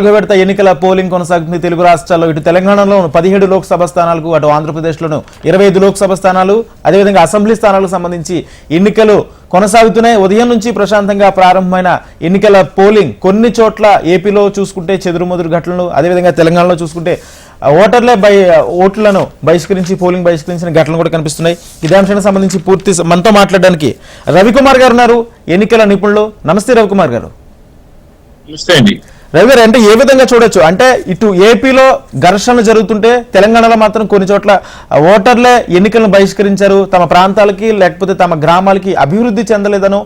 విడత ఎన్నికల పోలింగ్ కొనసాగుతుంది. తెలుగు రాష్ట్రాల్లో ఇటు తెలంగాణలో 17 లోక్సభ స్థానాలకు, అటు ఆంధ్రప్రదేశ్లోను 25 లోక్సభ స్థానాలు, అదేవిధంగా అసెంబ్లీ స్థానాలకు సంబంధించి ఎన్నికలు కొనసాగుతున్నాయి. ఉదయం నుంచి ప్రశాంతంగా ప్రారంభమైన ఎన్నికల పోలింగ్ కొన్ని చోట్ల ఏపీలో చూసుకుంటే చెదురుమదురు ఘటనలు, అదేవిధంగా తెలంగాణలో చూసుకుంటే ఓట్లను పోలింగ్ బహిష్కరించిన ఘటనలు కూడా కనిపిస్తున్నాయి. ఇదే అంశానికి సంబంధించి పూర్తి మనతో మాట్లాడడానికి రవికుమార్ గారు ఉన్నారు, ఎన్నికల నిపుణులు. నమస్తే రవికుమార్ గారు. రవి గారు, అంటే ఏ విధంగా చూడొచ్చు, అంటే ఇటు ఏపీలో ఘర్షణలు జరుగుతుంటే తెలంగాణలో మాత్రం కొన్ని చోట్ల ఓటర్లే ఎన్నికలను బహిష్కరించారు, తమ ప్రాంతాలకి లేకపోతే తమ గ్రామాలకి అభివృద్ధి చెందలేదనో,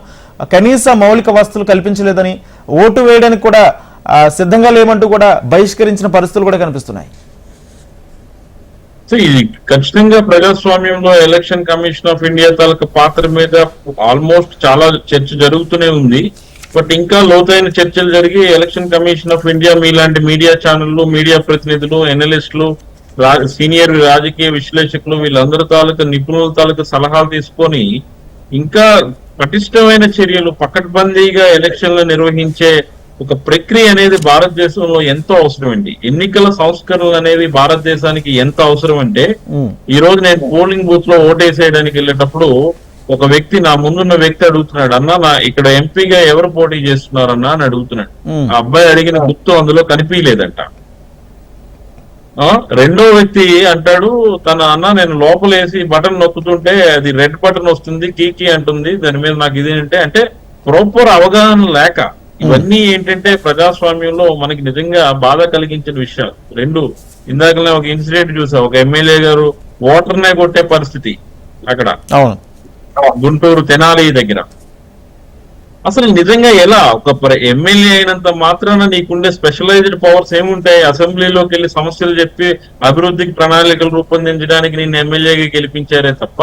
కనీస మౌలిక వసతులు కల్పించలేదని, ఓటు వేయడానికి కూడా సిద్ధంగా లేమంటూ కూడా బహిష్కరించిన పరిస్థితులు కూడా కనిపిస్తున్నాయి. ఇది ఖచ్చితంగా ప్రజాస్వామ్యంలో ఎలక్షన్ కమిషన్ ఆఫ్ ఇండియా తాలూకు పాత్ర మీద ఆల్మోస్ట్ చాలా చర్చ జరుగుతూనే ఉంది. బట్ ఇంకా లోతైన చర్చలు జరిగి ఎలక్షన్ కమిషన్ ఆఫ్ ఇండియా మీలాంటి మీడియా ఛానళ్లు, మీడియా ప్రతినిధులు, ఎనలిస్టులు, సీనియర్ రాజకీయ విశ్లేషకులు వీళ్ళందరి తాలూకు నిపుణుల తాలూకు సలహాలు తీసుకొని ఇంకా పటిష్టమైన చర్యలు, పకడ్బందీగా ఎలక్షన్లు నిర్వహించే ఒక ప్రక్రియ అనేది భారతదేశంలో ఎంతో అవసరం అండి. ఎన్నికల సంస్కరణలు అనేవి భారతదేశానికి ఎంత అవసరం అంటే, ఈ రోజు నేను పోలింగ్ బూత్ లో ఓటేసేయడానికి వెళ్ళేటప్పుడు ఒక వ్యక్తి, నా ముందున్న వ్యక్తి అడుగుతున్నాడు, అన్నా నా ఇక్కడ ఎంపీగా ఎవరు పోటీ చేస్తున్నారన్నా అని అడుగుతున్నాడు. ఆ అబ్బాయి అడిగిన గుర్తు అందులో కనిపించలేదంట. రెండో వ్యక్తి అంటాడు, తన అన్న నేను లోపలేసి బటన్ నొక్కుతుంటే అది రెడ్ బటన్ వస్తుంది, కీకి అంటుంది, దాని మీద నాకు ఇది అంటే ప్రాపర్ అవగాహన లేక. ఇవన్నీ ఏంటంటే ప్రజాస్వామ్యంలో మనకి నిజంగా బాధ కలిగించిన విషయాలు. రెండు, ఇందాకనే ఒక ఇన్సిడెంట్ చూసా, ఒక ఎమ్మెల్యే గారు ఓటర్నే కొట్టే పరిస్థితి అక్కడ గుంటూరు తెనాలి దగ్గర. అసలు నిజంగా ఎలా ఒక ఎమ్మెల్యే అయినంత మాత్రాన నీకుండే స్పెషలైజ్డ్ పవర్స్ ఏముంటాయి? అసెంబ్లీలోకి వెళ్ళి సమస్యలు చెప్పి అభివృద్ధికి ప్రణాళికలు రూపొందించడానికి నేను ఎమ్మెల్యేగా గెలిపించారే తప్ప,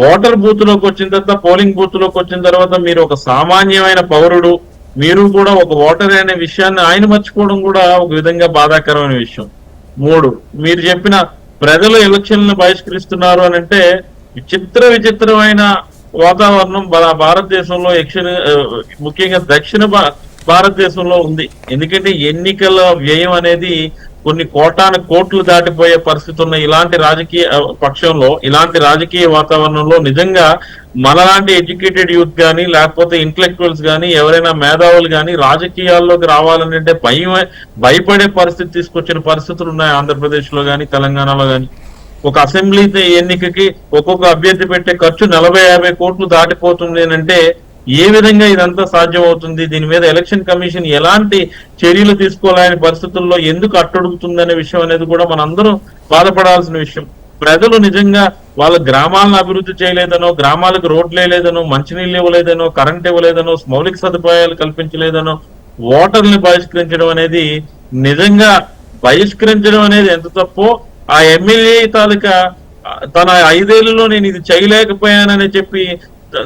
ఓటర్ బూత్ లోకి వచ్చిన తర్వాత, పోలింగ్ బూత్ లోకి వచ్చిన తర్వాత మీరు ఒక సామాన్యమైన పౌరుడు, మీరు కూడా ఒక ఓటర్ అనే విషయాన్ని ఆయన మర్చిపోవడం కూడా ఒక విధంగా బాధాకరమైన విషయం. మూడు, మీరు చెప్పిన ప్రజలు ఎలక్షన్లను బహిష్కరిస్తున్నారు అని అంటే విచిత్రమైన వాతావరణం భారతదేశంలో ముఖ్యంగా దక్షిణ భారతదేశంలో ఉంది. ఎందుకంటే ఎన్నికల వ్యయం అనేది కొన్ని కోట్లు దాటిపోయే పరిస్థితి ఉన్న ఇలాంటి రాజకీయ పక్షంలో, ఇలాంటి రాజకీయ వాతావరణంలో నిజంగా మనలాంటి ఎడ్యుకేటెడ్ యూత్ కానీ, లేకపోతే ఇంటలెక్చువల్స్ కానీ, ఎవరైనా మేధావులు కానీ రాజకీయాల్లోకి రావాలంటే భయపడే పరిస్థితి తీసుకొచ్చిన పరిస్థితులు ఉన్నాయి ఆంధ్రప్రదేశ్ లో కానీ, తెలంగాణలో కానీ. ఒక అసెంబ్లీ ఎన్నికకి ఒక్కొక్క అభ్యర్థి పెట్టే ఖర్చు 40-50 కోట్లు దాటిపోతుంది అని అంటే ఏ విధంగా ఇదంతా సాధ్యం అవుతుంది? దీని మీద ఎలక్షన్ కమిషన్ ఎలాంటి చర్యలు తీసుకోలేని పరిస్థితుల్లో ఎందుకు అట్టడుగుతుందనే విషయం అనేది కూడా మనందరం బాధపడాల్సిన విషయం. ప్రజలు నిజంగా వాళ్ళ గ్రామాలను అభివృద్ధి చేయలేదనో, గ్రామాలకు రోడ్లు వేయలేదనో, మంచినీళ్ళు ఇవ్వలేదనో, కరెంట్ ఇవ్వలేదనో, మౌలిక సదుపాయాలు కల్పించలేదనో ఓటర్ని బహిష్కరించడం అనేది, నిజంగా బహిష్కరించడం అనేది ఎంత తప్పో, ఆ ఎమ్మెల్యే తాలూకా తన 5 ఏళ్లలో నేను ఇది చేయలేకపోయానని చెప్పి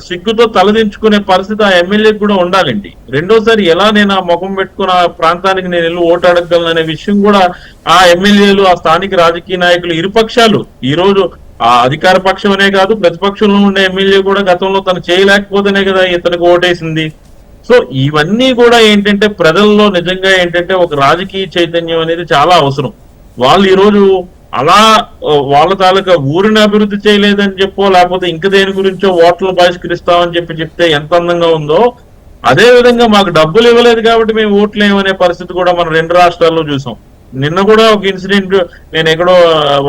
సిగ్గుతో తలదించుకునే పరిస్థితి ఆ ఎమ్మెల్యేకి కూడా ఉండాలండి. రెండోసారి ఎలా నేను ఆ ముఖం పెట్టుకుని ఆ ప్రాంతానికి నేను వెళ్ళి ఓటు అడగలను అనే విషయం కూడా ఆ ఎమ్మెల్యేలు, ఆ స్థానిక రాజకీయ నాయకులు, ఇరుపక్షాలు, ఈ రోజు ఆ అధికార పక్షం అనే కాదు, ప్రతిపక్షంలో ఉండే ఎమ్మెల్యే కూడా గతంలో తను చేయలేకపోతేనే కదా ఇతనికి ఓటేసింది. సో ఇవన్నీ కూడా ఏంటంటే ప్రజల్లో నిజంగా ఏంటంటే ఒక రాజకీయ చైతన్యం అనేది చాలా అవసరం. వాళ్ళు ఈరోజు అలా వాళ్ళ తాలూకా ఊరిని అభివృద్ధి చేయలేదని చెప్పో, లేకపోతే ఇంక దేని గురించో ఓట్లు బహిష్కరిస్తామని చెప్తే ఎంత అందంగా ఉందో, అదే విధంగా మాకు డబ్బులు ఇవ్వలేదు కాబట్టి మేము ఓట్లు వేయమనే పరిస్థితి కూడా మనం 2 రాష్ట్రాల్లో చూసాం. నిన్న కూడా ఒక ఇన్సిడెంట్ నేను ఎక్కడో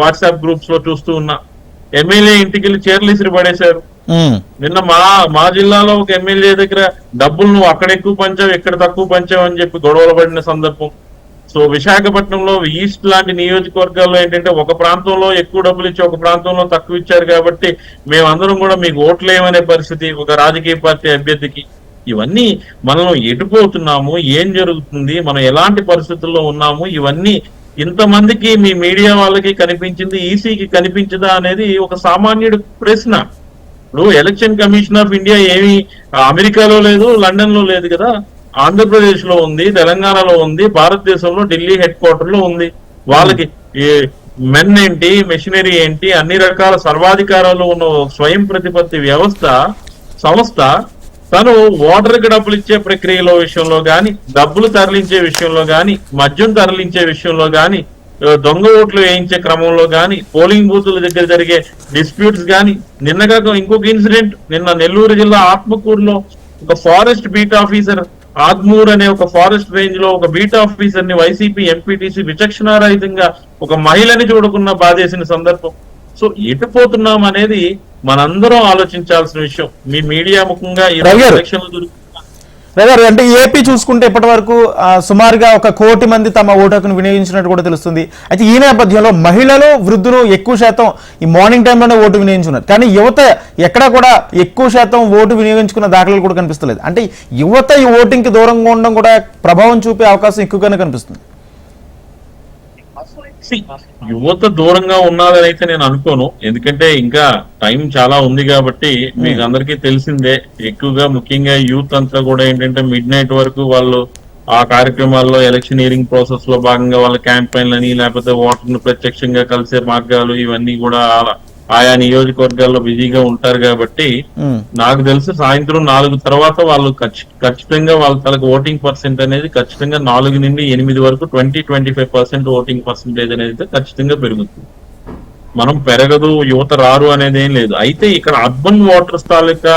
వాట్సాప్ గ్రూప్స్ లో చూస్తూ ఉన్నా. ఎమ్మెల్యే ఇంటికి వెళ్ళి చీరలు ఇసిరి పడేశారు. నిన్న మా జిల్లాలో ఒక ఎమ్మెల్యే దగ్గర డబ్బులు నువ్వు అక్కడ ఎక్కువ పంచావు, ఇక్కడ తక్కువ పంచావు అని చెప్పి గొడవలు పడిన సందర్భం. సో విశాఖపట్నంలో ఈస్ట్ లాంటి నియోజకవర్గాల్లో ఏంటంటే ఒక ప్రాంతంలో ఎక్కువ డబ్బులు ఇచ్చి ఒక ప్రాంతంలో తక్కువ ఇచ్చారు కాబట్టి మేమందరం కూడా మీకు ఓట్లేయమనే పరిస్థితి ఒక రాజకీయ పార్టీ అభ్యర్థికి. ఇవన్నీ మనం ఎటుపోతున్నాము, ఏం జరుగుతుంది, మనం ఎలాంటి పరిస్థితుల్లో ఉన్నాము, ఇవన్నీ ఇంతమందికి మీ మీడియా వాళ్ళకి కనిపించింది, ఈసీకి కనిపించదా అనేది ఒక సామాన్యుడి ప్రశ్న. ఇప్పుడు ఎలక్షన్ కమిషన్ ఆఫ్ ఇండియా ఏమి అమెరికాలో లేదు, లండన్ లో లేదు కదా, ఆంధ్రప్రదేశ్ లో ఉంది, తెలంగాణలో ఉంది, భారతదేశంలో ఢిల్లీ హెడ్ క్వార్టర్ లో ఉంది. వాళ్ళకి మెన్ ఏంటి, మెషినరీ ఏంటి, అన్ని రకాల సర్వాధికారాలు ఉన్న స్వయం ప్రతిపత్తి సంస్థ తను ఓటర్కి డబ్బులు ఇచ్చే ప్రక్రియలో విషయంలో గాని, డబ్బులు తరలించే విషయంలో గాని, మద్యం తరలించే విషయంలో గాని, దొంగ ఓట్లు వేయించే క్రమంలో గాని, పోలింగ్ బూతుల దగ్గర జరిగే డిస్ప్యూట్స్ గాని, నిన్నగా ఇంకొక ఇన్సిడెంట్, నిన్న నెల్లూరు జిల్లా ఆత్మకూరులో ఒక ఫారెస్ట్ బీట్ ఆఫీసర్ ఆద్మూర్ అనే ఒక ఫారెస్ట్ రేంజ్ లో ఒక బీట్ ఆఫీసర్ ని వైసీపీ ఎంపీటీసీ విచక్షణారహితంగా ఒక మహిళని చూడకుండా బాధేసిన సందర్భం. సో ఎటు పోతున్నాం అనేది మనందరం ఆలోచించాల్సిన విషయం. మీ మీడియా ముఖంగా ఈ రవి గారు. ఎలక్షన్లు జరుగుతున్న బ్రదర్, అంటే ఏపీ చూసుకుంటే ఇప్పటి వరకు సుమారుగా 1 కోటి మంది తమ ఓటు హక్కును వినియోగించినట్టు కూడా తెలుస్తుంది. అయితే ఈ నేపథ్యంలో మహిళలు, వృద్ధులు ఎక్కువ శాతం ఈ మార్నింగ్ టైంలోనే ఓటు వినియోగించుకున్నారు. కానీ యువత ఎక్కడా కూడా ఎక్కువ శాతం ఓటు వినియోగించుకున్న దాఖలాలు కూడా కనిపిస్తలేదు. అంటే యువత ఈ ఓటింగ్కి దూరంగా ఉండడం కూడా ప్రభావం చూపే అవకాశం ఎక్కువగానే కనిపిస్తుంది. యువత దూరంగా ఉన్నారని అయితే నేను అనుకోను. ఎందుకంటే ఇంకా టైం చాలా ఉంది కాబట్టి మీకు అందరికీ తెలిసిందే. ఎక్కువగా ముఖ్యంగా యూత్ అంతా కూడా ఏంటంటే మిడ్ నైట్ వరకు వాళ్ళు ఆ కార్యక్రమాల్లో ఎలక్షనీరింగ్ ప్రాసెస్ లో భాగంగా వాళ్ళ క్యాంపెయిన్లని, లేకపోతే ఓటర్ను ప్రత్యక్షంగా కలిసే మార్గాలు ఇవన్నీ కూడా ఆయా నియోజకవర్గాల్లో బిజీగా ఉంటారు కాబట్టి నాకు తెలిసి సాయంత్రం 4 తర్వాత వాళ్ళు ఖచ్చితంగా వాళ్ళ తలకు ఓటింగ్ పర్సెంట్ అనేది ఖచ్చితంగా 4 నుండి 8 వరకు 20-25% ఓటింగ్ పర్సెంటేజ్ అనేది ఖచ్చితంగా పెరుగుతుంది. మనం పెరగదు, యువత రారు అనేది ఏం లేదు. అయితే ఇక్కడ అర్బన్ ఓటర్స్ తాలూకా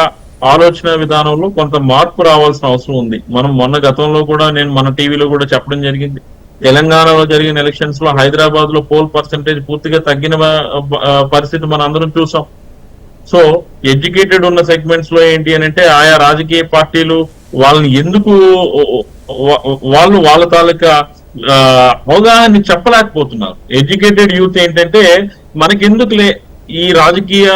ఆలోచన విధానంలో కొంత మార్పు రావాల్సిన అవసరం ఉంది. మనం మొన్న గతంలో కూడా నేను మన టీవీలో కూడా చెప్పడం జరిగింది. తెలంగాణలో జరిగిన ఎలక్షన్స్ లో హైదరాబాద్ లో పోల్ పర్సెంటేజ్ పూర్తిగా తగ్గిన పరిస్థితి మనం అందరం చూసాం. సో ఎడ్యుకేటెడ్ ఉన్న సెగ్మెంట్స్ లో ఏంటి అని అంటే ఆయా రాజకీయ పార్టీలు వాళ్ళని ఎందుకు వాళ్ళ తాలూకా అవగాహన చెప్పలేకపోతున్నారు. ఎడ్యుకేటెడ్ యూత్ ఏంటంటే మనకెందుకులే ఈ రాజకీయ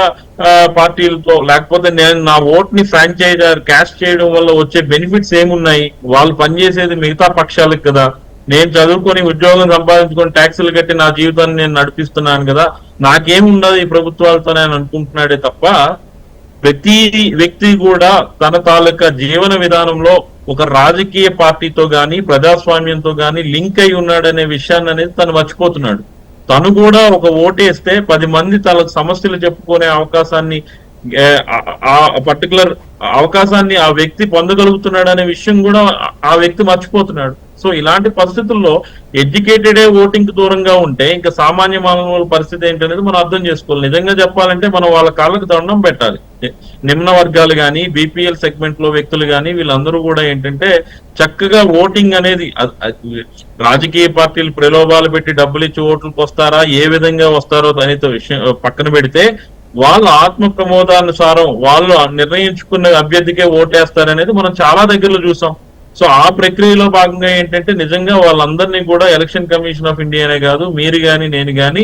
పార్టీలతో, లేకపోతే నేను నా ఓట్ ని ఫ్రాంచైజ్ క్యాష్ చేయడం వల్ల వచ్చే బెనిఫిట్స్ ఏమున్నాయి, వాళ్ళు పనిచేసేది మిగతా పక్షాలకు కదా, నేను చదువుకొని ఉద్యోగం సంపాదించుకొని ట్యాక్సులు కట్టి నా జీవితాన్ని నేను నడిపిస్తున్నాను కదా, నాకేముండదు ఈ ప్రభుత్వాలతో నేను అనుకుంటున్నాడే తప్ప ప్రతి వ్యక్తి కూడా తన తాలూకా జీవన విధానంలో ఒక రాజకీయ పార్టీతో గాని ప్రజాస్వామ్యంతో గాని లింక్ అయి ఉన్నాడనే విషయాన్ని అనేది తను మర్చిపోతున్నాడు. తను కూడా ఒక ఓటేస్తే 10 మంది తన సమస్యలు చెప్పుకునే అవకాశాన్ని, ఆ పర్టికులర్ అవకాశాన్ని ఆ వ్యక్తి పొందగలుగుతున్నాడు అనే విషయం కూడా ఆ వ్యక్తి మర్చిపోతున్నాడు. సో ఇలాంటి పరిస్థితుల్లో ఎడ్యుకేటెడే ఓటింగ్ కి దూరంగా ఉంటే ఇంకా సామాన్య మానవుల పరిస్థితి ఏంటనేది మనం అర్థం చేసుకోవాలి. నిజంగా చెప్పాలంటే మనం వాళ్ళ కాళ్ళకు దండం పెట్టాలి. నిమ్న వర్గాలు కానీ, బీపీఎల్ సెగ్మెంట్ లో వ్యక్తులు కానీ వీళ్ళందరూ కూడా ఏంటంటే చక్కగా ఓటింగ్ అనేది రాజకీయ పార్టీలు ప్రలోభాలు పెట్టి డబ్బులు ఇచ్చి ఓట్లకు వస్తారా, ఏ విధంగా వస్తారో అనేది విషయం పక్కన పెడితే వాళ్ళ ఆత్మ ప్రమోదానుసారం వాళ్ళు నిర్ణయించుకున్న అభ్యర్థికే ఓటేస్తారనేది మనం చాలా దగ్గరలో చూసాం. సో ఆ ప్రక్రియలో భాగంగా ఏంటంటే నిజంగా వాళ్ళందరినీ కూడా ఎలక్షన్ కమిషన్ ఆఫ్ ఇండియానే కాదు, మీరు గాని నేను గాని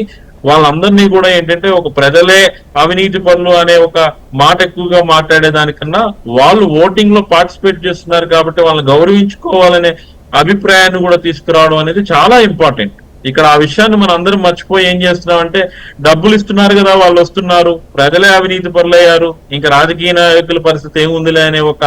వాళ్ళందరినీ కూడా ఏంటంటే ఒక ప్రజలే అవినీతి పనులు అనే ఒక మాట ఎక్కువగా మాట్లాడేదానికన్నా వాళ్ళు ఓటింగ్ లో పార్టిసిపేట్ చేస్తున్నారు కాబట్టి వాళ్ళని గౌరవించుకోవాలనే అభిప్రాయాన్ని కూడా తీసుకురావడం అనేది చాలా ఇంపార్టెంట్. ఇక్కడ ఆ విషయాన్ని మనం అందరం మర్చిపోయి ఏం చేస్తున్నాం అంటే డబ్బులు ఇస్తున్నారు కదా వాళ్ళు వస్తున్నారు, ప్రజలే అవినీతి పరులయ్యారు, ఇంకా రాజకీయ నాయకుల పరిస్థితి ఏముందిలే అనే ఒక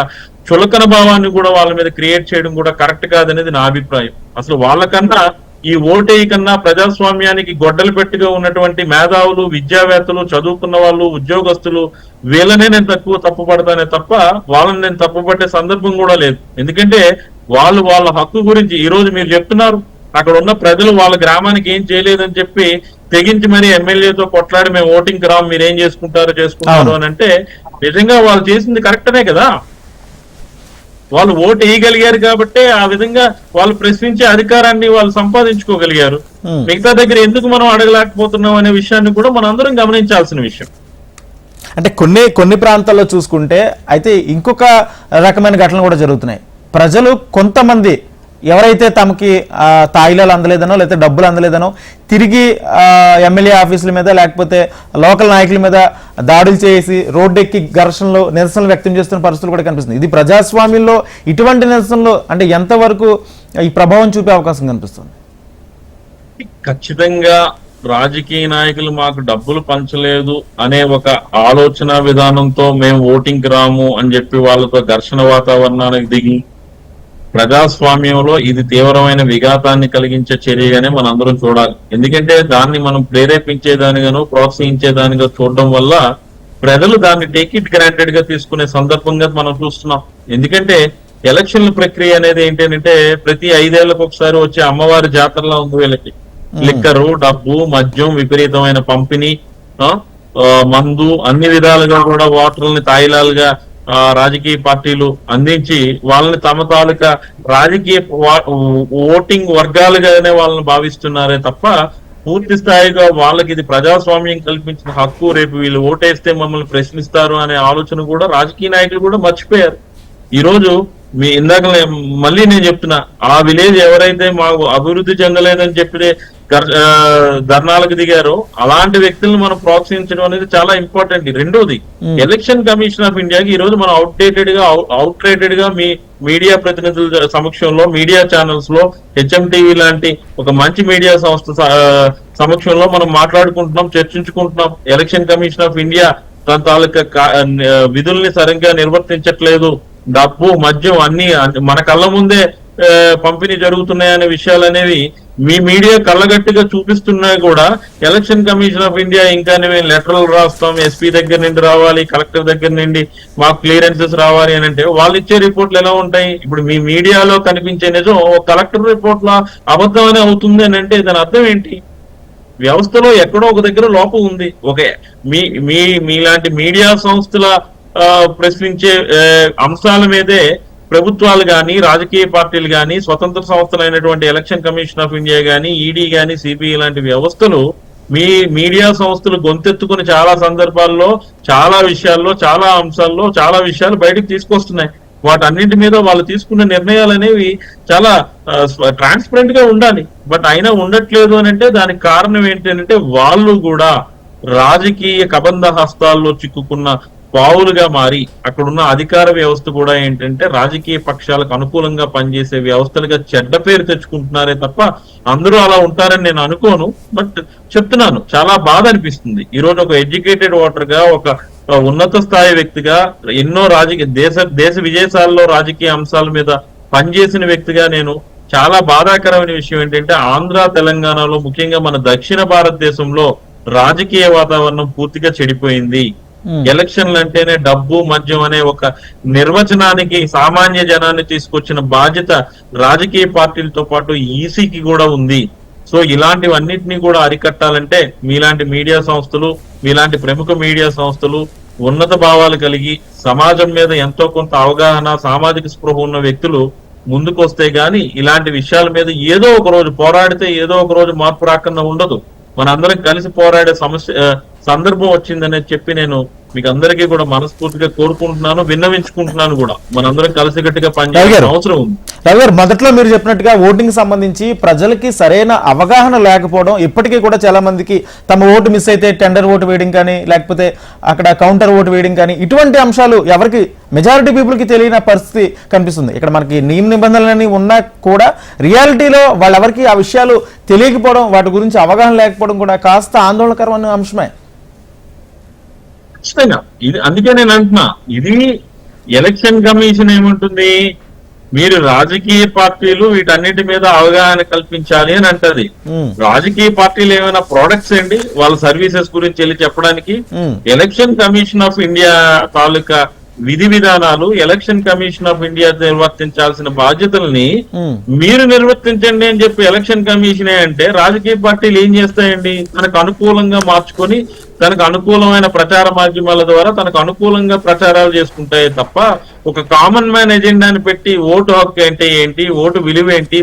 చులకన భావాన్ని కూడా వాళ్ళ మీద క్రియేట్ చేయడం కూడా కరెక్ట్ కాదనేది నా అభిప్రాయం. అసలు వాళ్ళకన్నా ఈ ఓటే కన్నా ప్రజాస్వామ్యానికి గొడ్డలు పెట్టిగా ఉన్నటువంటి మేధావులు, విద్యావేత్తలు, చదువుకున్న వాళ్ళు, ఉద్యోగస్తులు వీళ్ళనే నేను తప్పు పడతానే తప్ప వాళ్ళని నేను తప్పు పట్టే సందర్భం కూడా లేదు. ఎందుకంటే వాళ్ళు వాళ్ళ హక్కు గురించి ఈ రోజు మీరు చెప్తున్నారు, అక్కడ ఉన్న ప్రజలు వాళ్ళ గ్రామానికి ఏం చేయలేదని చెప్పి తెగించి మరి ఎమ్మెల్యేతో కొట్లాడి మేము ఓటింగ్ రాము మీరేం చేసుకుంటారు అని అంటే నిజంగా వాళ్ళు చేసింది కరెక్టనే కదా. వాళ్ళు ఓటు వేయగలిగారు కాబట్టి ఆ విధంగా వాళ్ళు ప్రశ్నించే అధికారాన్ని వాళ్ళు సంపాదించుకోగలిగారు. మిగతా దగ్గర ఎందుకు మనం అడగలేకపోతున్నాం అనే విషయాన్ని కూడా మనం అందరం గమనించాల్సిన విషయం. అంటే కొన్ని ప్రాంతాల్లో చూసుకుంటే అయితే ఇంకొక రకమైన ఘటనలు కూడా జరుగుతున్నాయి. ప్రజలు కొంతమంది ఎవరైతే తమకి తాయిలాలు అందలేదనో లేకపోతే డబ్బులు అందలేదనో తిరిగి ఎమ్మెల్యే ఆఫీసుల మీద లేకపోతే లోకల్ నాయకుల మీద దాడులు చేసి రోడ్డెక్కి ఘర్షణలు, నిరసనలు వ్యక్తం చేస్తున్న పరిస్థితులు కూడా కనిపిస్తుంది. ఇది ప్రజాస్వామ్యంలో ఇటువంటి నిరసనలు అంటే ఎంతవరకు ఈ ప్రభావం చూపే అవకాశం కనిపిస్తుంది? ఖచ్చితంగా రాజకీయ నాయకులు మాకు డబ్బులు పంచలేదు అనే ఒక ఆలోచన విధానంతో మేము ఓటింగ్ రాము అని చెప్పి వాళ్ళతో ఘర్షణ వాతావరణానికి దిగి ప్రజాస్వామ్యంలో ఇది తీవ్రమైన విఘాతాన్ని కలిగించే చర్యగానే మనం అందరం చూడాలి. ఎందుకంటే దాన్ని మనం ప్రేరేపించేదానిగాను ప్రోత్సహించేదానిగా చూడడం వల్ల ప్రజలు దాన్ని టేక్ ఇట్ గ్రాంటెడ్ గా తీసుకునే సందర్భంగా మనం చూస్తున్నాం. ఎందుకంటే ఎలక్షన్ల ప్రక్రియ అనేది ఏంటంటే ప్రతి 5 ఏళ్లకు ఒకసారి వచ్చే అమ్మవారి జాతరలా ఉంది వీళ్ళకి. లిక్కరు, డబ్బు, మద్యం, విపరీతమైన పంపిణీ, మందు, అన్ని విధాలుగా కూడా ఓటర్లని తాయిలాలుగా రాజకీయ పార్టీలు అందించి వాళ్ళని తమ తాలూకా రాజకీయ ఓటింగ్ వర్గాలుగానే వాళ్ళని భావిస్తున్నారే తప్ప పూర్తి స్థాయిగా వాళ్ళకి ఇది ప్రజాస్వామ్యం కల్పించిన హక్కు, రేపు వీళ్ళు ఓటేస్తే మమ్మల్ని ప్రశ్నిస్తారు అనే ఆలోచన కూడా రాజకీయ నాయకులు కూడా మర్చిపోయారు. ఈ రోజు ఇందాక మళ్ళీ నేను చెప్తున్నా, ఆ విలేజ్ ఎవరైతే మాకు అభివృద్ధి చెందలేదని చెప్పి ధర్నాలకు దిగారో అలాంటి వ్యక్తులను మనం ప్రోత్సహించడం అనేది చాలా ఇంపార్టెంట్. రెండోది, ఎలక్షన్ కమిషన్ ఆఫ్ ఇండియాకి ఈ రోజు మనం అవుట్రేటెడ్ గా మీ మీడియా ప్రతినిధుల సమక్షంలో, మీడియా ఛానల్స్ లో, హెచ్ఎంటీవీ లాంటి ఒక మంచి మీడియా సంస్థ సమక్షంలో మనం మాట్లాడుకుంటున్నాం, చర్చించుకుంటున్నాం. ఎలక్షన్ కమిషన్ ఆఫ్ ఇండియా తన తాలూకా విధుల్ని సరిగ్గా నిర్వర్తించట్లేదు, డబ్బు, మద్యం అన్ని మన కళ్ళ ముందే పంపిణీ జరుగుతున్నాయనే విషయాలు అనేవి మీ మీడియా కళ్ళగట్టిగా చూపిస్తున్నా కూడా ఎలక్షన్ కమిషన్ ఆఫ్ ఇండియా ఇంకా మేము లెటర్లు రాస్తాం, ఎస్పీ దగ్గర నుండి రావాలి, కలెక్టర్ దగ్గర నుండి మాకు క్లియరెన్సెస్ రావాలి అని అంటే వాళ్ళు ఇచ్చే రిపోర్ట్లు ఎలా ఉంటాయి? ఇప్పుడు మీ మీడియాలో కనిపించే నిజం కలెక్టర్ రిపోర్ట్ లో అబద్ధం అనే అవుతుంది అని అంటే దాని అర్థం ఏంటి? వ్యవస్థలో ఎక్కడో ఒక దగ్గర లోపం ఉంది. ఓకే, మీలాంటి మీడియా సంస్థల ప్రశ్నించే అంశాల మీదే ప్రభుత్వాలు గాని, రాజకీయ పార్టీలు గాని, స్వతంత్ర సంస్థలైనటువంటి ఎలక్షన్ కమిషన్ ఆఫ్ ఇండియా గాని, ఈడీ గాని, సిబిఐ లాంటి వ్యవస్థలు మీ మీడియా సంస్థలు గొంతెత్తుకుని చాలా సందర్భాల్లో, చాలా విషయాల్లో, చాలా అంశాల్లో చాలా విషయాలు బయటకు తీసుకొస్తున్నాయి. వాటన్నింటి మీద వాళ్ళు తీసుకున్న నిర్ణయాలు అనేవి చాలా ట్రాన్స్పరెంట్ గా ఉండాలి. బట్ అయినా ఉండట్లేదు అని అంటే దానికి కారణం ఏంటంటే వాళ్ళు కూడా రాజకీయ కబంధ హస్తాల్లో చిక్కుకున్న పావులుగా మారి అక్కడున్న అధికార వ్యవస్థ కూడా ఏంటంటే రాజకీయ పక్షాలకు అనుకూలంగా పనిచేసే వ్యవస్థలుగా చెడ్డ పేరు తెచ్చుకుంటున్నారే తప్ప అందరూ అలా ఉంటారని నేను అనుకోను. బట్ చెప్తున్నాను, చాలా బాధ అనిపిస్తుంది. ఈ రోజు ఒక ఎడ్యుకేటెడ్ ఓటర్ గా, ఒక ఉన్నత స్థాయి వ్యక్తిగా, ఎన్నో దేశ విదేశాల్లో రాజకీయ అంశాల మీద పనిచేసిన వ్యక్తిగా నేను చాలా బాధాకరమైన విషయం ఏంటంటే ఆంధ్ర, తెలంగాణలో, ముఖ్యంగా మన దక్షిణ భారతదేశంలో రాజకీయ వాతావరణం పూర్తిగా చెడిపోయింది. ఎలక్షన్లు అంటేనే డబ్బు, మద్యం అనే ఒక నిర్వచనానికి సామాన్య జనాన్ని తీసుకొచ్చిన బాధ్యత రాజకీయ పార్టీలతో పాటు ఈసీకి కూడా ఉంది. సో ఇలాంటివన్నిటినీ కూడా అరికట్టాలంటే మీలాంటి మీడియా సంస్థలు, మీలాంటి ప్రముఖ మీడియా సంస్థలు, ఉన్నత భావాలు కలిగి సమాజం మీద ఎంతో కొంత అవగాహన, సామాజిక స్పృహ ఉన్న వ్యక్తులు ముందుకు వస్తే గాని ఇలాంటి విషయాల మీద ఏదో ఒక రోజు పోరాడితే ఏదో ఒక రోజు మార్పు రాకుండా ఉండదు. మనందరం కలిసి పోరాడే సందర్భం వచ్చిందనేది చెప్పి నేను మీకు అందరికీ కూడా మనస్ఫూర్తిగా కోరుకుంటున్నాను, విన్నవించుకుంటున్నాను కూడా. మనందరం కలిసికట్టుగా పనిచేయాల్సిన అవసరం ఉంది. రవి గారు, మొదట్లో మీరు చెప్పినట్టుగా ఓటింగ్ సంబంధించి ప్రజలకి సరైన అవగాహన లేకపోవడం, ఇప్పటికీ కూడా చాలా మందికి తమ ఓటు మిస్ అయితే టెండర్ ఓటు వేయడం కానీ, లేకపోతే అక్కడ కౌంటర్ ఓటు వేయడం కానీ, ఇటువంటి అంశాలు ఎవరికి, మెజారిటీ పీపుల్ కి తెలియని పరిస్థితి కనిపిస్తుంది. ఇక్కడ మనకి నియమ నిబంధనలని ఉన్నా కూడా రియాలిటీలో వాళ్ళెవరికి ఆ విషయాలు తెలియకపోవడం, వాటి గురించి అవగాహన లేకపోవడం కూడా కాస్త ఆందోళనకరమైన అంశమే. ఖచ్చితంగా ఇది అందుకే నేను అంటున్నా, ఇది ఎలక్షన్ కమిషన్ ఏముంటుంది, మీరు రాజకీయ పార్టీలు వీటన్నిటి మీద అవగాహన కల్పించాలి అని అంటది. రాజకీయ పార్టీలు ఏమైనా ప్రొడక్ట్స్ అండి వాళ్ళ సర్వీసెస్ గురించి వెళ్ళి చెప్పడానికి? ఎలక్షన్ కమిషన్ ఆఫ్ ఇండియా తాలూకా విధి విధానాలు, ఎలక్షన్ కమిషన్ ఆఫ్ ఇండియా నిర్వర్తించాల్సిన బాధ్యతల్ని మీరు నిర్వర్తించండి అని చెప్పి ఎలక్షన్ కమిషనే అంటే రాజకీయ పార్టీలు ఏం చేస్తాయండి? తనకు అనుకూలంగా మార్చుకొని తనకు అనుకూలమైన ప్రచార మాధ్యమాల ద్వారా తనకు అనుకూలంగా ప్రచారాలు చేసుకుంటాయి తప్ప ఒక కామన్ మ్యాన్ ఎజెండాని పెట్టి ఓటు హక్కు అంటే ఏంటి, ఓటు విలువ ఏంటి,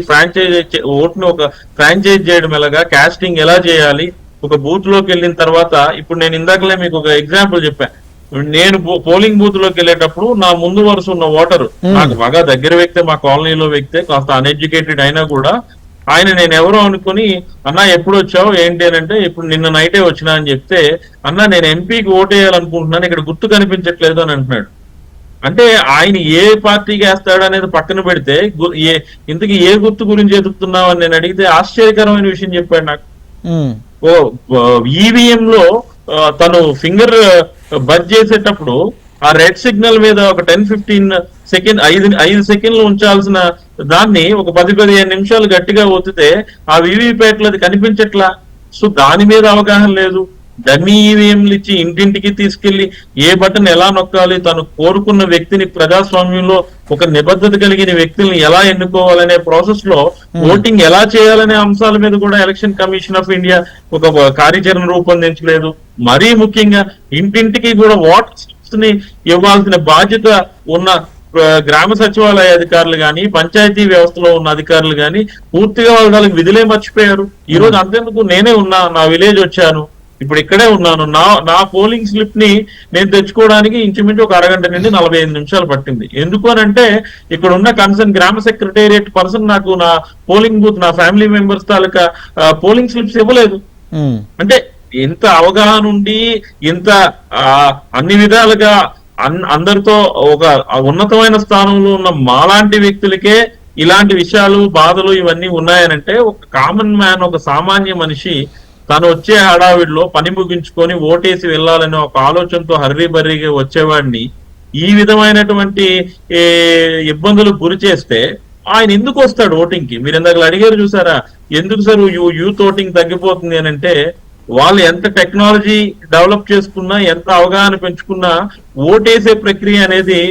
ఓటును ఒక ఫ్రాంచైజ్ చేయడం ఎలాగా, కాస్టింగ్ ఎలా చేయాలి, ఒక బూత్ లోకి వెళ్ళిన తర్వాత, ఇప్పుడు నేను ఇందాకలే మీకు ఒక ఎగ్జాంపుల్ చెప్పాను. నేను పోలింగ్ బూత్ లోకి వెళ్ళేటప్పుడు నా ముందు వరుస ఉన్న ఓటరు నాకు బాగా దగ్గర వ్యక్తే, మా కాలనీలో వ్యక్తే, కాస్త అన్ఎడ్యుకేటెడ్ అయినా కూడా ఆయన నేను ఎవరో అనుకుని, అన్నా ఎప్పుడు వచ్చావు ఏంటి అని అంటే, ఇప్పుడు నిన్న నైటే వచ్చినా అని చెప్తే, అన్నా నేను ఎంపీకి ఓటేయాలనుకుంటున్నాను, ఇక్కడ గుర్తు కనిపించట్లేదు అని అంటున్నాడు. అంటే ఆయన ఏ పార్టీకి వేస్తాడు అనేది పక్కన పెడితే ఇంతకీ ఏ గుర్తు గురించి ఎదుగుతున్నావు అని నేను అడిగితే ఆశ్చర్యకరమైన విషయం చెప్పాడు నాకు. ఈవీఎం లో తను ఫింగర్ బజ్ చేసేటప్పుడు ఆ రెడ్ సిగ్నల్ మీద ఒక 10-15 సెకండ్ 5 సెకండ్లు ఉంచాల్సిన దాన్ని ఒక 10-15 నిమిషాలు గట్టిగా ఒత్తితే ఆ వీవీప్యాట్ అది కనిపించట్లా. సో దాని మీద అవగాహన లేదు. డమ్మీ ఈవీఎంలు ఇచ్చి ఇంటింటికి తీసుకెళ్లి ఏ బటన్ ఎలా నొక్కాలి, తను కోరుకున్న వ్యక్తిని ప్రజాస్వామ్యంలో ఒక నిబద్ధత కలిగిన వ్యక్తుల్ని ఎలా ఎన్నుకోవాలనే ప్రాసెస్ లో ఓటింగ్ ఎలా చేయాలనే అంశాల మీద కూడా ఎలక్షన్ కమిషన్ ఆఫ్ ఇండియా ఒక కార్యాచరణ రూపొందించలేదు. మరీ ముఖ్యంగా ఇంటింటికి కూడా ఓటర్స్ ని ఇవ్వాల్సిన బాధ్యత ఉన్న గ్రామ సచివాలయ అధికారులు గాని, పంచాయతీ వ్యవస్థలో ఉన్న అధికారులు గాని పూర్తిగా వాళ్ళకి విధులే మర్చిపోయారు. ఈ రోజు అంతేందుకు నేనే ఉన్నా, నా విలేజ్ వచ్చాను, ఇప్పుడు ఇక్కడే ఉన్నాను. నా పోలింగ్ స్లిప్ ని నేను తెచ్చుకోవడానికి ఇంచుమించు ఒక అరగంట నుండి 45 నిమిషాలు పట్టింది. ఎందుకు అనంటే ఇక్కడ ఉన్న కన్సర్న్ గ్రామ సెక్రటేరియట్ పర్సన్ నాకు నా పోలింగ్ బూత్, నా ఫ్యామిలీ మెంబర్స్ తాలూకా పోలింగ్ స్లిప్స్ ఇవ్వలేదు. అంటే ఇంత అవగాహన ఉండి, ఇంత అన్ని విధాలుగా అందరితో ఒక ఉన్నతమైన స్థానంలో ఉన్న మాలాంటి వ్యక్తులకే ఇలాంటి విషయాలు, బాధలు ఇవన్నీ ఉన్నాయనంటే ఒక కామన్ మ్యాన్, ఒక సామాన్య మనిషి తను వచ్చే హడావిడిలో పని ముగించుకొని ఓటేసి వెళ్ళాలనే ఒక ఆలోచనతో హర్రీ బర్రీగా వచ్చేవాడిని ఈ విధమైనటువంటి ఇబ్బందులు గురి చేస్తే ఆయన ఎందుకు వస్తాడు ఓటింగ్ కి? మీరు ఇందాక అడిగారు చూసారా, ఎందుకు సార్ యూత్ ఓటింగ్ తగ్గిపోతుంది అని అంటే, వాళ్ళు ఎంత టెక్నాలజీ డెవలప్ చేసుకున్నా, ఎంత అవగాహన పెంచుకున్నా ఓటేసే ప్రక్రియ అనేది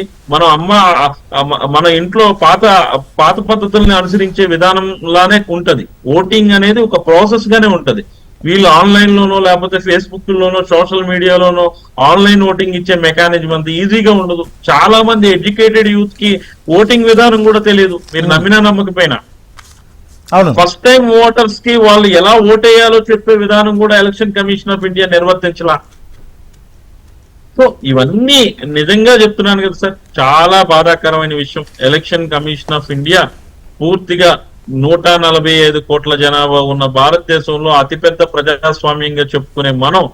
మన ఇంట్లో పాత పద్ధతుల్ని అనుసరించే విధానంలానే ఉంటది. ఓటింగ్ అనేది ఒక ప్రాసెస్ గానే ఉంటది. వీళ్ళు ఆన్లైన్ లోనో లేకపోతే ఫేస్బుక్ లోనో సోషల్ మీడియాలోనో ఆన్లైన్ ఓటింగ్ ఇచ్చే మెకానిజం అంత ఈజీగా ఉండదు. చాలా మంది ఎడ్యుకేటెడ్ యూత్ కి ఓటింగ్ విధానం కూడా తెలియదు, మీరు నమ్మినా నమ్మకపోయినా. ఫస్ట్ టైం ఓటర్స్ కి వాళ్ళు ఎలా ఓటేయాలో చెప్పే విధానం కూడా ఎలక్షన్ కమిషన్ ఆఫ్ ఇండియా నిర్వర్తించలా. సో ఇవన్నీ నిజంగా చెప్తున్నాను కదా సార్, చాలా బాధాకరమైన విషయం. ఎలక్షన్ కమిషన్ ఆఫ్ ఇండియా పూర్తిగా 145 కోట్ల జనాభా ఉన్న భారతదేశంలో అతిపెద్ద ప్రజాస్వామ్యంగా చెప్పుకునే మనం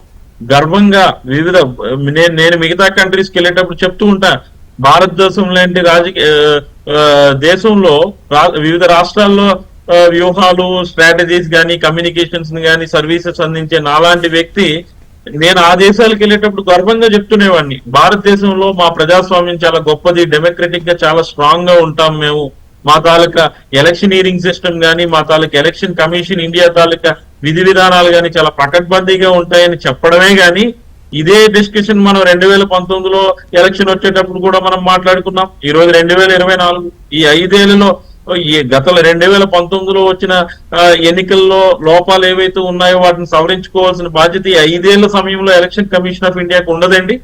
గర్వంగా నేను మిగతా కంట్రీస్ కి వెళ్ళేటప్పుడు చెప్తూ ఉంటా, భారతదేశం లాంటి దేశంలో వివిధ రాష్ట్రాల్లో వ్యూహాలు, స్ట్రాటజీస్ గానీ, కమ్యూనికేషన్స్ గానీ, సర్వీసెస్ అందించే నాలాంటి వ్యక్తి నేను ఆ దేశాలకు వెళ్ళేటప్పుడు గర్వంగా చెప్తునేవాడిని, భారతదేశంలో మా ప్రజాస్వామ్యం చాలా గొప్పది, డెమోక్రటిక్ గా చాలా స్ట్రాంగ్ గా ఉంటాం మేము, మా తాలూకా ఎలక్షనీరింగ్ సిస్టమ్ గానీ, మా తాలూకా ఎలక్షన్ కమిషన్ ఇండియా తాలూకా విధి విధానాలు గానీ చాలా పకడ్బందీగా ఉంటాయని చెప్పడమే గానీ, ఇదే డిస్కషన్ మనం 2019లో ఎలక్షన్ వచ్చేటప్పుడు కూడా మనం మాట్లాడుకున్నాం. ఈ రోజు 2024, ఈ 5 ఏళ్లలో గత 2019లో వచ్చిన ఎన్నికల్లో లోపాలు ఏవైతే ఉన్నాయో వాటిని సవరించుకోవాల్సిన బాధ్యత ఈ 5 ఏళ్ల సమయంలో ఎలక్షన్ కమిషన్ ఆఫ్ ఇండియాకు ఉండదండి?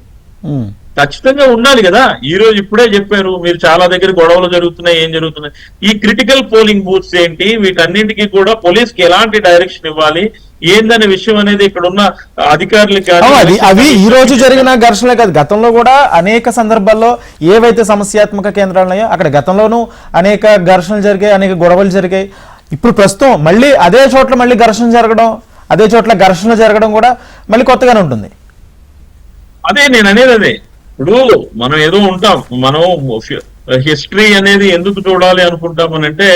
ఖచ్చితంగా ఉండాలి కదా. ఈ రోజు ఇప్పుడే చెప్పారు మీరు, చాలా దగ్గర గొడవలు జరుగుతున్నాయి, ఏం జరుగుతున్నాయి. ఈ క్రిటికల్ పోలింగ్ బూత్స్ ఏంటి, వీటన్నింటికి కూడా పోలీస్ కి ఎలాంటి డైరెక్షన్ ఇవ్వాలి ఏందనే విషయం అనేది ఇక్కడ ఉన్న అధికారులకి అవి ఈ రోజు జరిగిన ఘర్షణలే కాదు, గతంలో కూడా అనేక సందర్భాల్లో ఏవైతే సమస్యాత్మక కేంద్రాలు ఉన్నాయో అక్కడ గతంలోనూ అనేక ఘర్షణలు జరిగాయి, అనేక గొడవలు జరిగాయి. ఇప్పుడు ప్రస్తుతం మళ్ళీ అదే చోట్ల మళ్ళీ ఘర్షణ జరగడం, అదే చోట్ల ఘర్షణ జరగడం కూడా మళ్ళీ కొత్తగానే ఉంటుంది. అదే నేను అనేది, అదే ఇప్పుడు మనం ఏదో ఉంటాం, మనం హిస్టరీ అనేది ఎందుకు చూడాలి అనుకుంటామనంటే,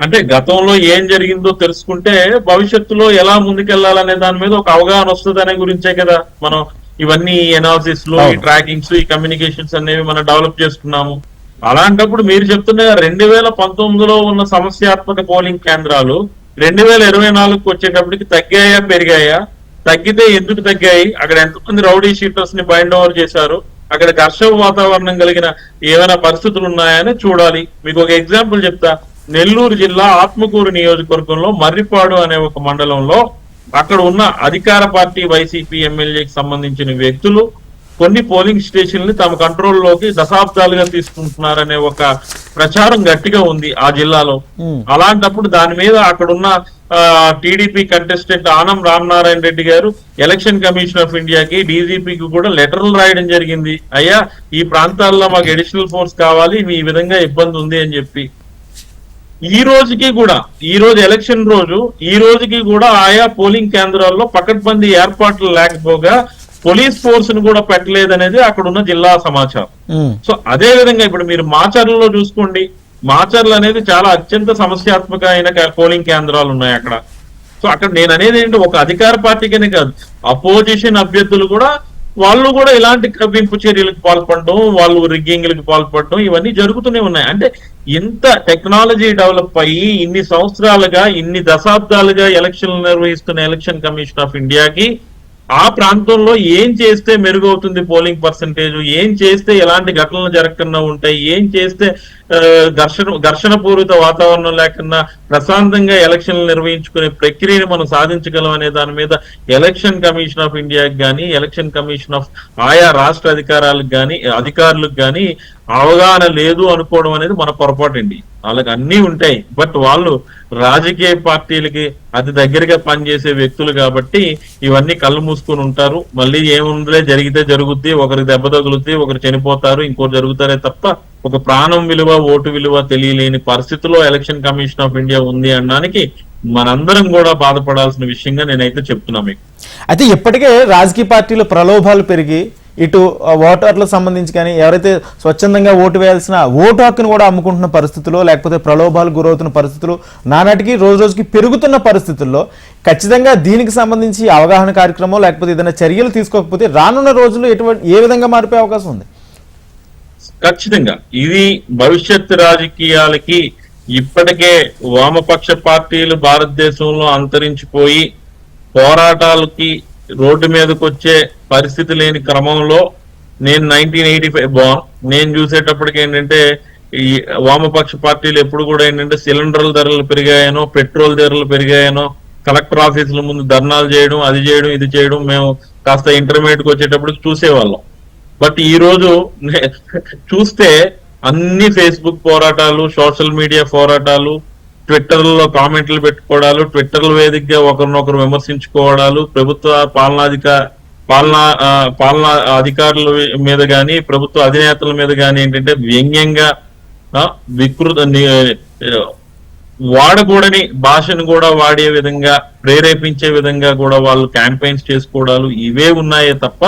అంటే గతంలో ఏం జరిగిందో తెలుసుకుంటే భవిష్యత్తులో ఎలా ముందుకెళ్లాలనే దాని మీద ఒక అవగాహన వస్తుంది అనే గురించే కదా మనం ఇవన్నీ ఎనాలిసిస్ లో, ఈ ట్రాకింగ్స్, ఈ కమ్యూనికేషన్స్ అనేవి మనం డెవలప్ చేసుకున్నాము. అలాంటప్పుడు మీరు చెప్తున్న 2019లో ఉన్న సమస్యాత్మక పోలింగ్ కేంద్రాలు 2024కు వచ్చేటప్పటికి తగ్గాయా, పెరిగాయా? తగ్గితే ఎందుకు తగ్గాయి? అక్కడ ఎంతమంది రౌడీ షీటర్స్ ని బైండ్ ఓవర్ చేశారు? అక్కడ ఘర్షణ వాతావరణం కలిగిన ఏమైనా పరిస్థితులు ఉన్నాయని చూడాలి. మీకు ఒక ఎగ్జాంపుల్ చెప్తా. నెల్లూరు జిల్లా ఆత్మకూరు నియోజకవర్గంలో మర్రిపాడు అనే ఒక మండలంలో అక్కడ ఉన్న అధికార పార్టీ వైసీపీ ఎమ్మెల్యేకి సంబంధించిన వ్యక్తులు కొన్ని పోలింగ్ స్టేషన్లు తమ కంట్రోల్లోకి దశాబ్దాలుగా తీసుకుంటున్నారనే ఒక ప్రచారం గట్టిగా ఉంది ఆ జిల్లాలో. అలాంటప్పుడు దాని మీద అక్కడున్న టీడీపీ కంటెస్టెంట్ ఆనం రామనారాయణ రెడ్డి గారు ఎలక్షన్ కమిషన్ ఆఫ్ ఇండియాకి, డీజీపీకి కూడా లెటర్లు రాయడం జరిగింది. అయ్యా, ఈ ప్రాంతాల్లో మాకు అడిషనల్ ఫోర్స్ కావాలి, ఈ విధంగా ఇబ్బంది ఉంది అని చెప్పి. ఈ రోజుకి కూడా, ఈ రోజు ఎలక్షన్ రోజు, ఈ రోజుకి కూడా ఆయా పోలింగ్ కేంద్రాల్లో పకడ్బందీ ఏర్పాట్లు లేకపోగా పోలీస్ ఫోర్స్ ను కూడా పెట్టలేదనేది అక్కడ ఉన్న జిల్లా సమాచారం. సో అదే విధంగా ఇప్పుడు మీరు మాచర్లలో చూసుకోండి, మాచర్లు అనేది చాలా అత్యంత సమస్యాత్మక అయిన పోలింగ్ కేంద్రాలు ఉన్నాయి అక్కడ. సో అక్కడ నేను అనేది ఏంటి, ఒక అధికార పార్టీకనే కాదు, అపోజిషన్ అభ్యర్థులు కూడా వాళ్ళు కూడా ఇలాంటి కవ్వింపు చర్యలకు పాల్పడడం, వాళ్ళు రిగ్గింగ్లకు పాల్పడడం ఇవన్నీ జరుగుతూనే ఉన్నాయి. అంటే ఇంత టెక్నాలజీ డెవలప్ అయ్యి ఇన్ని సంవత్సరాలుగా, ఇన్ని దశాబ్దాలుగా ఎలక్షన్లు నిర్వహిస్తున్న ఎలక్షన్ కమిషన్ ఆఫ్ ఇండియాకి ఆ ప్రాంతంలో ఏం చేస్తే మెరుగవుతుంది పోలింగ్ పర్సంటేజ్, ఏం చేస్తే ఎలాంటి ఘటనలు జరగకుండా ఉంటాయి, ఏం చేస్తే ఆ, ఘర్షణ పూరిత వాతావరణం లేకుండా ప్రశాంతంగా ఎలక్షన్లు నిర్వహించుకునే ప్రక్రియను మనం సాధించగలం అనే దాని మీద ఎలక్షన్ కమిషన్ ఆఫ్ ఇండియాకి కానీ, ఎలక్షన్ కమిషన్ ఆఫ్ ఆయా రాష్ట్ర అధికారులకు కానీ అవగాహన లేదు అనుకోవడం అనేది మన పొరపాటండి. వాళ్ళకి అన్ని ఉంటాయి, బట్ వాళ్ళు రాజకీయ పార్టీలకి అతి దగ్గరగా పనిచేసే వ్యక్తులు కాబట్టి ఇవన్నీ కళ్ళు మూసుకొని ఉంటారు. మళ్ళీ ఏముందిలే, జరిగితే జరుగుద్ది, ఒకరికి దెబ్బ తగులుద్ది, ఒకరు చనిపోతారు, ఇంకోటి జరుగుతారే తప్ప ఒక ప్రాణం విలువ, ఓటు విలువ తెలియలేని పరిస్థితిలో ఎలక్షన్ కమిషన్ ఆఫ్ ఇండియా ఉంది అనడానికి మనందరం కూడా బాధపడాల్సిన విషయంగా నేనైతే చెప్తున్నా మీకు. అయితే ఇప్పటికే రాజకీయ పార్టీలు ప్రలోభాలు పెరిగి ఇటు ఓటర్లకు సంబంధించి కానీ ఎవరైతే స్వచ్ఛందంగా ఓటు వేయాల్సిన ఓటు హక్కును కూడా అమ్ముకుంటున్న పరిస్థితుల్లో, లేకపోతే ప్రలోభాలు గురవుతున్న పరిస్థితులు నానాటికి రోజు రోజుకి పెరుగుతున్న పరిస్థితుల్లో ఖచ్చితంగా దీనికి సంబంధించి అవగాహన కార్యక్రమం లేకపోతే ఏదైనా చర్యలు తీసుకోకపోతే రానున్న రోజుల్లో ఏ విధంగా మారిపోయే అవకాశం ఉంది? ఖచ్చితంగా ఇది భవిష్యత్ రాజకీయాలకి ఇప్పటికే వామపక్ష పార్టీలు భారతదేశంలో అంతరించిపోయి పోరాటాలకి రోడ్డు మీదకి వచ్చే పరిస్థితి లేని క్రమంలో నేను 1985 బాన్ నేను చూసేటప్పటికి ఏంటంటే ఈ వామపక్ష పార్టీలు ఎప్పుడు కూడా ఏంటంటే సిలిండర్ల ధరలు పెరిగాయనో, పెట్రోల్ ధరలు పెరిగాయనో, కలెక్టర్ ఆఫీసుల ముందు ధర్నాలు చేయడం, అది చేయడం, ఇది చేయడం మేము కాస్త ఇంటర్మీడియట్కి వచ్చేటప్పటికి చూసేవాళ్ళం. బట్ ఈ రోజు చూస్తే అన్ని ఫేస్బుక్ పోరాటాలు, సోషల్ మీడియా పోరాటాలు, ట్విట్టర్లో కామెంట్లు పెట్టుకోవడాలు, ట్విట్టర్ల వేదికగా ఒకరినొకరు విమర్శించుకోవడాలు, ప్రభుత్వ పాలనా అధికారుల మీద గాని, ప్రభుత్వ అధినేతల మీద గాని ఏంటంటే వ్యంగ్యంగా వాడకూడని భాషను కూడా వాడే విధంగా, ప్రేరేపించే విధంగా కూడా వాళ్ళు క్యాంపెయిన్స్ చేసుకోవడాలు ఇవే ఉన్నాయే తప్ప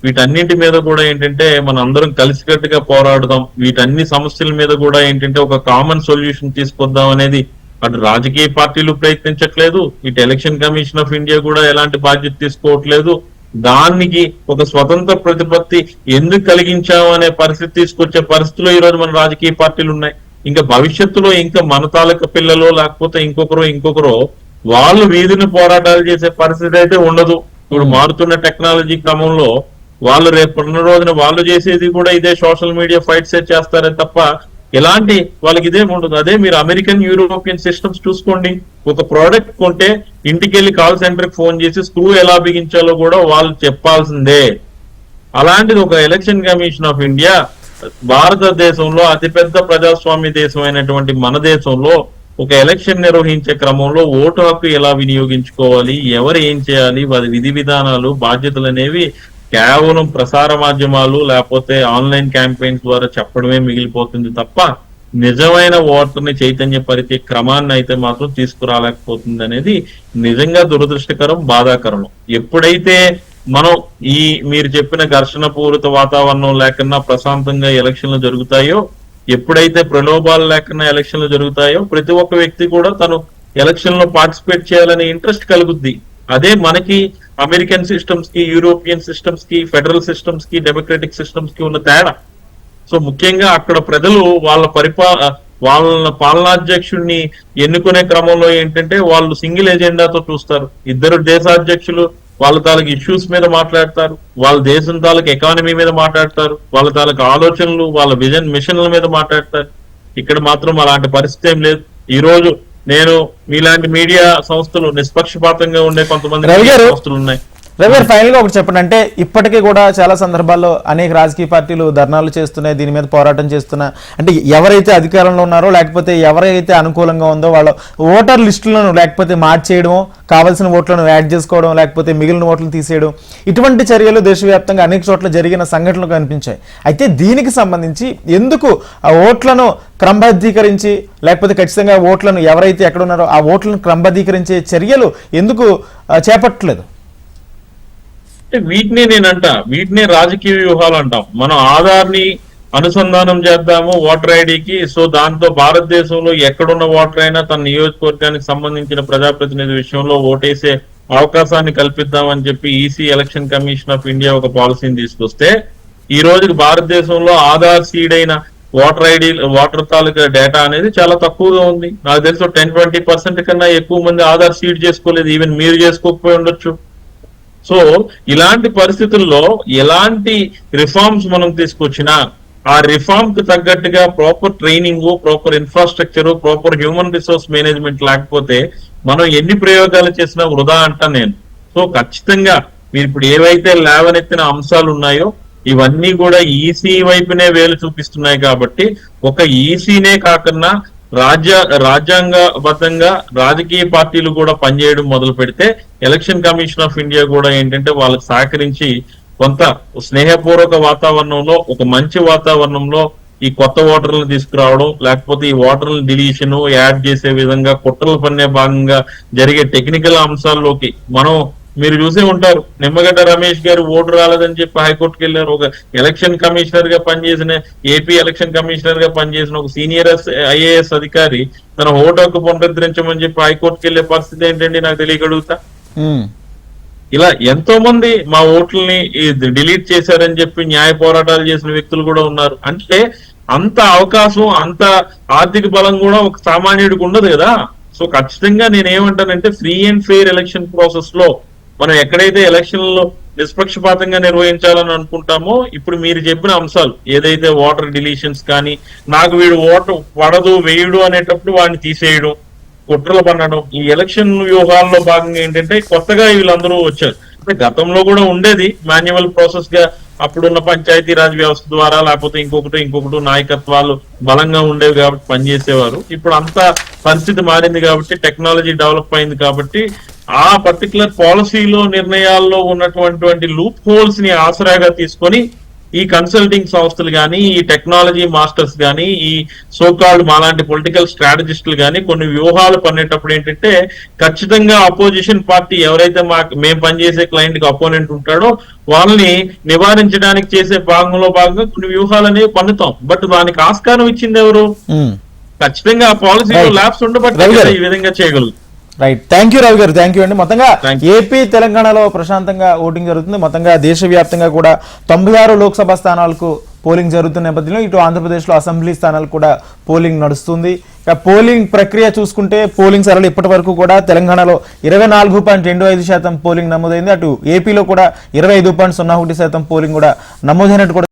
వీటన్నింటి మీద కూడా ఏంటంటే మన అందరం కలిసికట్టుగా పోరాడదాం, వీటన్ని సమస్యల మీద కూడా ఏంటంటే ఒక కామన్ సొల్యూషన్ తీసుకొద్దాం అనేది అటు రాజకీయ పార్టీలు ప్రయత్నించట్లేదు, ఇటు ఎలక్షన్ కమిషన్ ఆఫ్ ఇండియా కూడా ఎలాంటి బాధ్యత తీసుకోవట్లేదు. దానికి ఒక స్వతంత్ర ప్రతిపత్తి ఎందుకు కలిగించాము అనే పరిస్థితి తీసుకొచ్చే పరిస్థితిలో ఈ రోజు మన రాజకీయ పార్టీలు ఉన్నాయి. ఇంకా భవిష్యత్తులో ఇంకా మన తాలూకా పిల్లలు లేకపోతే ఇంకొకరు వాళ్ళు వీధిని పోరాటాలు చేసే పరిస్థితి అయితే ఉండదు. ఇప్పుడు మారుతున్న టెక్నాలజీ క్రమంలో వాళ్ళు రేపు రోజున వాళ్ళు చేసేది కూడా ఇదే సోషల్ మీడియా ఫైట్సే చేస్తారే తప్ప ఎలాంటి వాళ్ళకి ఇదేం ఉండదు. అదే మీరు అమెరికన్, యూరోపియన్ సిస్టమ్స్ చూసుకోండి. ఒక ప్రోడక్ట్ కొంటే ఇంటికి వెళ్ళి కాల్ సెంటర్ కి ఫోన్ చేసి స్క్రూ ఎలా బిగించాలో కూడా వాళ్ళు చెప్పాల్సిందే. అలాంటిది ఒక ఎలక్షన్ కమిషన్ ఆఫ్ ఇండియా భారతదేశంలో అతిపెద్ద ప్రజాస్వామ్య దేశం అయినటువంటి మన దేశంలో ఒక ఎలక్షన్ నిర్వహించే క్రమంలో ఓటు హక్కు ఎలా వినియోగించుకోవాలి, ఎవరు ఏం చేయాలి, వారి విధి విధానాలు, బాధ్యతలు అనేవి కేవలం ప్రసార మాధ్యమాలు లేకపోతే ఆన్లైన్ క్యాంపెయిన్స్ ద్వారా చెప్పడమే మిగిలిపోతుంది తప్ప నిజమైన ఓటర్ని చైతన్యపరిచే క్రమాన్ని అయితే మాత్రం తీసుకురాలేకపోతుంది అనేది నిజంగా దురదృష్టకరం, బాధాకరం. ఎప్పుడైతే మనం ఈ మీరు చెప్పిన ఘర్షణ పూరిత వాతావరణం లేకుండా ప్రశాంతంగా ఎలక్షన్లు జరుగుతాయో, ఎప్పుడైతే ప్రలోభాలు లేకుండా ఎలక్షన్లు జరుగుతాయో ప్రతి ఒక్క వ్యక్తి కూడా తను ఎలక్షన్ లో పార్టిసిపేట్ చేయాలనే ఇంట్రెస్ట్ కలుగుద్ది. అదే మనకి అమెరికన్ సిస్టమ్స్ కి, యూరోపియన్ సిస్టమ్స్ కి, ఫెడరల్ సిస్టమ్స్ కి, డెమోక్రటిక్ సిస్టమ్స్ కి ఉన్న తేడా. సో ముఖ్యంగా అక్కడ ప్రజలు వాళ్ళ పాలనాధ్యక్షుడిని ఎన్నుకునే క్రమంలో ఏంటంటే వాళ్ళు సింగిల్ ఎజెండాతో చూస్తారు. ఇద్దరు దేశాధ్యక్షులు వాళ్ళ తాలూకు ఇష్యూస్ మీద మాట్లాడతారు, వాళ్ళ దేశం తాలూకు ఎకానమీ మీద మాట్లాడతారు, వాళ్ళ తాలూకు ఆలోచనలు, వాళ్ళ మిషన్ల మీద మాట్లాడతారు. ఇక్కడ మాత్రం అలాంటి పరిస్థితి ఏం లేదు. ఈ రోజు నేను మీలాంటి మీడియా సంస్థలు నిష్పక్షపాతంగా ఉండే కొంతమంది సంస్థలు ఉన్నాయి. రవి ఫైనల్ గా ఒకటి చెప్పండి, అంటే ఇప్పటికీ కూడా చాలా సందర్భాల్లో అనేక రాజకీయ పార్టీలు ధర్నాలు చేస్తున్నాయి, దీని మీద పోరాటం చేస్తున్నా, అంటే ఎవరైతే అధికారంలో ఉన్నారో లేకపోతే ఎవరైతే అనుకూలంగా ఉందో వాళ్ళ ఓటర్ లిస్టులను లేకపోతే మార్చేయడం, కావాల్సిన ఓట్లను యాడ్ చేసుకోవడం, లేకపోతే మిగిలిన ఓట్లను తీసేయడం, ఇటువంటి చర్యలు దేశవ్యాప్తంగా అనేక చోట్ల జరిగిన సంఘటనలు కనిపించాయి. అయితే దీనికి సంబంధించి ఎందుకు ఆ ఓట్లను క్రమబద్ధీకరించి లేకపోతే ఖచ్చితంగా ఓట్లను ఎవరైతే ఎక్కడ ఉన్నారో ఆ ఓట్లను క్రమబద్ధీకరించే చర్యలు ఎందుకు చేపట్టలేదు? వీటినే రాజకీయ వ్యూహాలు అంటాం. మనం ఆధార్ని అనుసంధానం చేద్దాము ఓటర్ ఐడికి. సో దాంతో భారతదేశంలో ఎక్కడున్న ఓటర్ అయినా తన నియోజకవర్గానికి సంబంధించిన ప్రజాప్రతినిధి విషయంలో ఓటేసే అవకాశాన్ని కల్పిద్దామని చెప్పి EC election commission of India ఒక పాలసీని తీసుకొస్తే ఈ రోజుకి భారతదేశంలో ఆధార్ సీడ్ అయిన ఓటర్ తాలూకా డేటా అనేది చాలా తక్కువగా ఉంది. నాకు తెలిసి 10-20% కన్నా ఎక్కువ మంది ఆధార్ సీడ్ చేసుకోలేదు. ఈవెన్ మీరు చేసుకోకపోయి ఉండొచ్చు. సో ఇలాంటి పరిస్థితుల్లో ఎలాంటి రిఫార్మ్స్ మనం తీసుకొచ్చినా ఆ రిఫార్మ్ కు తగ్గట్టుగా proper training, proper infrastructure, proper human resource management లేకపోతే మనం ఎన్ని ప్రయోగాలు చేసినా వృధా అంటా నేను. సో ఖచ్చితంగా మీరు ఇప్పుడు ఏవైతే లేవనెత్తిన అంశాలు ఉన్నాయో ఇవన్నీ కూడా ఈసీ వైపునే వేలు చూపిస్తున్నాయి. కాబట్టి ఒక ఈసీనే కాకుండా రాజ్యాంగబద్ధంగా రాజకీయ పార్టీలు కూడా పనిచేయడం మొదలు పెడితే ఎలక్షన్ కమిషన్ ఆఫ్ ఇండియా కూడా ఏంటంటే వాళ్ళకి సహకరించి కొంత స్నేహపూర్వక వాతావరణంలో, ఒక మంచి వాతావరణంలో ఈ కొత్త ఓటర్లను తీసుకురావడం, లేకపోతే ఈ ఓటర్ల డిలీషన్ యాడ్ చేసే విధంగా కుట్రల పన్నే భాగంగా జరిగే టెక్నికల్ అంశాల్లోకి మనం మీరు చూసే ఉంటారు. నిమ్మగడ్డ రమేష్ గారు ఓటు రాలేదని చెప్పి హైకోర్టుకి వెళ్ళారు. ఒక ఎలక్షన్ కమిషనర్ గా పనిచేసిన, ఏపీ ఎలక్షన్ కమిషనర్ గా పనిచేసిన ఒక సీనియర్ ఐఏఎస్ అధికారి తన ఓటు హక్కు పునరుద్ధరించమని చెప్పి హైకోర్టుకి వెళ్ళే పరిస్థితి ఏంటండి నాకు తెలియగలుగుతా. ఇలా ఎంతో మంది మా ఓట్లని డిలీట్ చేశారని చెప్పి న్యాయ పోరాటాలు చేసిన వ్యక్తులు కూడా ఉన్నారు. అంటే అంత అవకాశం, అంత ఆర్థిక బలం కూడా ఒక సామాన్యుడికి ఉండదు కదా. సో ఖచ్చితంగా నేనేమంటానంటే free and fair election process లో మనం ఎక్కడైతే ఎలక్షన్లో నిష్పక్షపాతంగా నిర్వహించాలని అనుకుంటామో ఇప్పుడు మీరు చెప్పిన అంశాలు ఏదైతే ఓటర్ డిలీషన్స్ కానీ, నాకు వీడు ఓటు పడదు వేయడు అనేటప్పుడు వాడిని తీసేయడం, కుట్రలు పన్నడం, ఈ ఎలక్షన్ వ్యూహాల్లో భాగంగా ఏంటంటే కొత్తగా వీళ్ళందరూ వచ్చారు. అంటే గతంలో కూడా ఉండేది మాన్యువల్ ప్రాసెస్ గా, అప్పుడున్న పంచాయతీ రాజ్ వ్యవస్థ ద్వారా లేకపోతే ఇంకొకటి నాయకత్వాలు బలంగా ఉండేవి కాబట్టి పనిచేసేవారు. ఇప్పుడు అంతా పరిస్థితి మారింది కాబట్టి, టెక్నాలజీ డెవలప్ అయింది కాబట్టి ఆ పర్టికులర్ పాలసీలో నిర్ణయాల్లో ఉన్నటువంటి లూప్ హోల్స్ ని ఆసరాగా తీసుకొని ఈ కన్సల్టింగ్ సంస్థలు కానీ, ఈ టెక్నాలజీ మాస్టర్స్ కానీ, ఈ సోకాల్డ్ మాలాంటి పొలిటికల్ స్ట్రాటజిస్టులు కానీ కొన్ని వ్యూహాలు పన్నేటప్పుడు ఏంటంటే ఖచ్చితంగా అపోజిషన్ పార్టీ ఎవరైతే మేము పనిచేసే క్లయింట్ కి అపోనెంట్ ఉంటాడో వాళ్ళని నివారించడానికి చేసే భాగంగా కొన్ని వ్యూహాలు అనేవి పన్నుతాం. బట్ దానికి ఆస్కారం ఇచ్చింది ఎవరు? ఖచ్చితంగా ఆ పాలసీలో ల్యాబ్స్ ఉండబట్టి ఈ విధంగా చేయగలుగుతాం. రైట్, థ్యాంక్ యూ రవి గారు, థ్యాంక్ యూ అండి. మొత్తంగా ఏపీ తెలంగాణలో ప్రశాంతంగా ఓటింగ్ జరుగుతుంది. మొత్తంగా దేశవ్యాప్తంగా కూడా 96 లోక్సభ స్థానాలకు పోలింగ్ జరుగుతున్న నేపథ్యంలో ఇటు ఆంధ్రప్రదేశ్లో అసెంబ్లీ స్థానాలు కూడా పోలింగ్ నడుస్తుంది. ఇక పోలింగ్ ప్రక్రియ చూసుకుంటే పోలింగ్ సరళి ఇప్పటి వరకు కూడా తెలంగాణలో 24.25% పోలింగ్ నమోదైంది. అటు ఏపీలో కూడా 25.01% పోలింగ్ కూడా నమోదైనట్టు కూడా